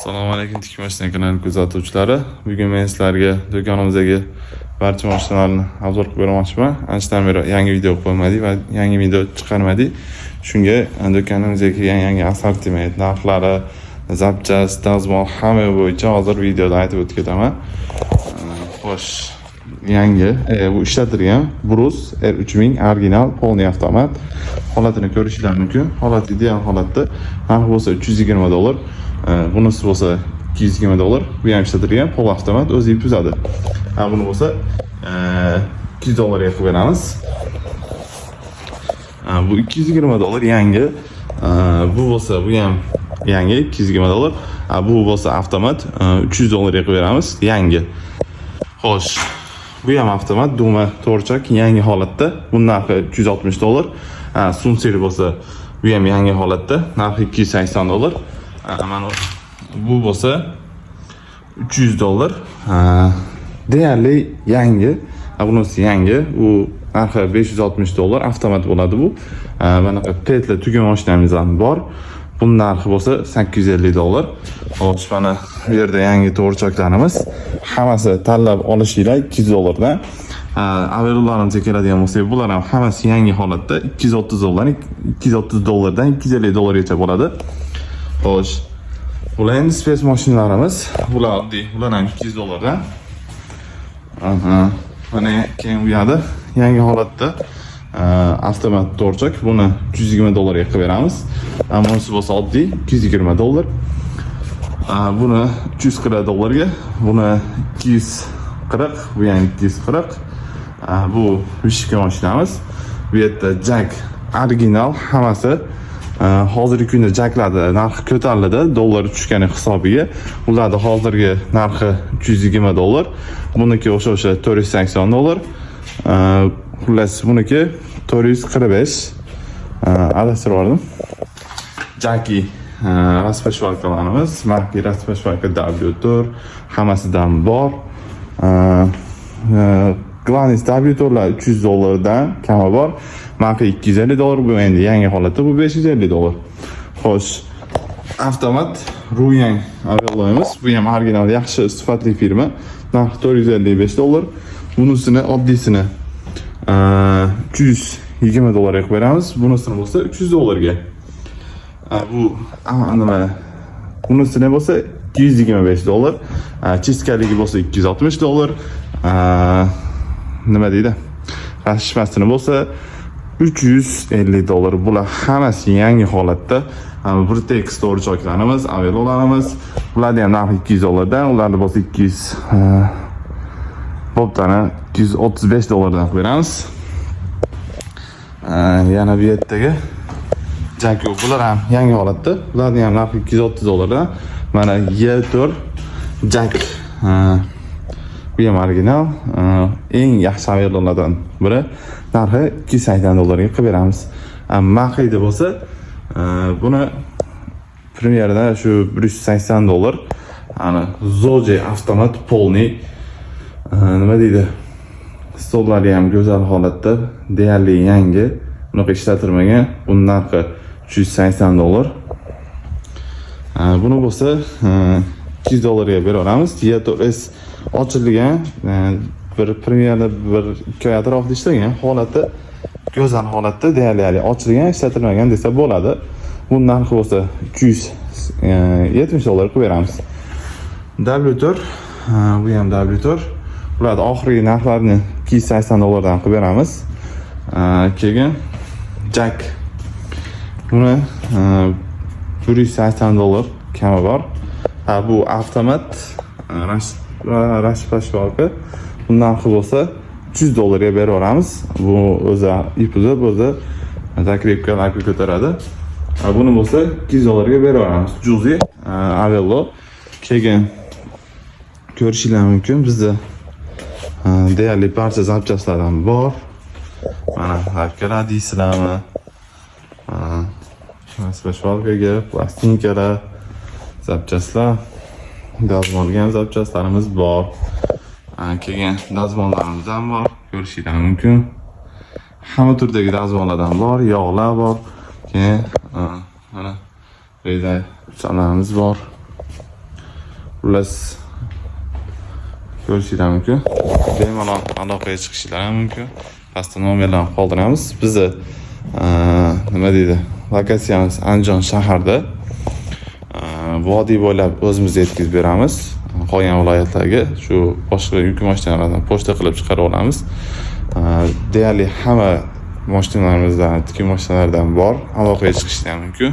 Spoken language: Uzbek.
Assalomu alaykum, Tik mashina kanali kuzatuvchilari. Bugun men sizlarga do'konimizdagi barcha mashinalarni obzor qilib bermoqchiman. Anchadan beri yangi video qo'ymadik va yangi video chiqarmadik. Shunga do'konimizga kelgan yangi assortiment, narxlari, zapchast, dazmol hamma bo'yicha hozir videoda aytib o'tib ketaman. Xo'sh, yangi bu ishlatilgan Brus R3000 original polniy avtomat. Holatini ko'rishingiz mumkin. Holat ideal holatda. Narxi bo'lsa $320. Bunisi bo'lsa $220. Bu ham ishlatilgan pol avtomat, o'zi buzadi. Buni bo'lsa $200 ga qilib beramiz. Bu $220 yangi. Bu bo'lsa bu ham yangi $220. Bu bo'lsa avtomat $300 ga qilib beramiz, yangi. Xo'sh, bu ham avtomat, duma to'rchak, yangi holatda. Buning narxi $360. Sumseri bo'lsa bu ham yangi holatda, narxi $280. Mana bu bo'lsa $300. Deyarli yangi. Bunisi yangi. Bu narxi $560, avtomat bo'ladi bu. Mana petli tugun mashinamiz ham bor. Buning narxi bo'lsa $850. Xo'sh, mana bu yerda yangi to'rchaklarimiz. Hammasi tanlab olishinglar $200 dan. Averularimizga keladigan bo'lsak, bular ham hammasi yangi holatda, $230 dan $250 gacha bo'ladi. Xo'sh, bular endi space mashinalarimiz. Bular oddiy, bular ham $200 dan. Mana keyin bu yerda yangi holatda avtomat to'rchak, buni $120 ga qilib beramiz. Bunisi bo'lsa oddiy $220. Buni $340 ga, buni $240, bu ham $240. Bu vishka mashinamiz. Bu yerda jack original hammasi. Hozirgi kunda jacklarda narxi ko'tarildi, dollar tushgani hisobiga. Ularda hozirgi narxi $320. Buniki o'sha $480. Xullas buniki $445. Adashtirib oldim. Jacki raspashvalkalarimiz, marka raspashvalka W4 hammasidan bor. Glanis W4lar $300 dan kami bor. Marka $250, bu endi yangi holatda, bu $550. Xo'sh, avtomat Ruyan avialoyimiz. Bu ham original, yaxshi sifatli firma. Narxi $455. Bunisini oddiysini $120 ga qilib beramiz. Bunisini bo'lsa $300 ga. Bu nima? Bunisini bo'lsa $225. Chiskaligi bo'lsa $260. Nima deydi? Rashmasini bo'lsa $350. Bular hammasi yangi holatda. Britex to'rchaklarimiz, avialolarimiz. Bularning ham narxi $200 dan, ularni bo'lsa 200 bo'ptani $235 dan beramiz. Yana bu yerdagi jack, bular ham yangi holatda. Bularning ham narxi $230 dan. Mana Y4 jack. Bu ham original, eng yaxshi avialardan biri. Narxi $280 ga qilib beramiz. Maqida bo'lsa, buni premyerda shu $180. Ana Zoje avtomat polniy. Nima deydi? Stollari ham go'zal holatda, deyarli yangi. Bunaqa ishlatilmagan. Buning narxi $380. Buni bo'lsa $200 ga beramiz. Y4S ochilgan, bir premyerda bir 2 oy atrofida ishlagan holatda, go'zal holatda, deyarli ochilgan, ishlatilmagan desa bo'ladi. Buning narxi bo'lsa $370 qilib beramiz. W4, bu ham W4. Bularning oxirgi narxlarini $280 dan qilib beramiz. Keyin jack. Buni $180 kami bor. Bu avtomat rashpashvalka. Bundan narxi bo'lsa $100 ga berib beramiz. Bu o'zi ipuzib, o'zi takriblarga ko'taradi. Buni bo'lsa $200 ga berib beramiz. Juzi Avello. Keyin ko'rishingiz mumkin, bizda deyarli barcha zapchastlar ham bor. Mana hakkalar deysizlarmi? Rashpashvalkaga plastinkalar, zapchastlar, dazmolgan zapchastlarimiz bor. Keyin dazmollarimiz ham bor, ko'rishingiz mumkin. Hamma turdagi dazmollardan bor, yog'lar bor. Keyin mana reza uchalarimiz bor. Xullas ko'rishinglar mumkin. Bemalol aloqaga chiqishinglar ham mumkin. Pastda nomerlarni qoldiramiz. Bizni nima deydi? Lokatsiyamiz Andijon shaharda. Vodiy bo'ylab o'zimiz yetkazib beramiz. Qolgan viloyatlarga shu boshqa yuk mashinalardan pochta qilib chiqarib olamiz. Deyarli hamma mashinalarimizdan, tikuv mashinalaridan bor, aloqaga chiqishlar mumkin.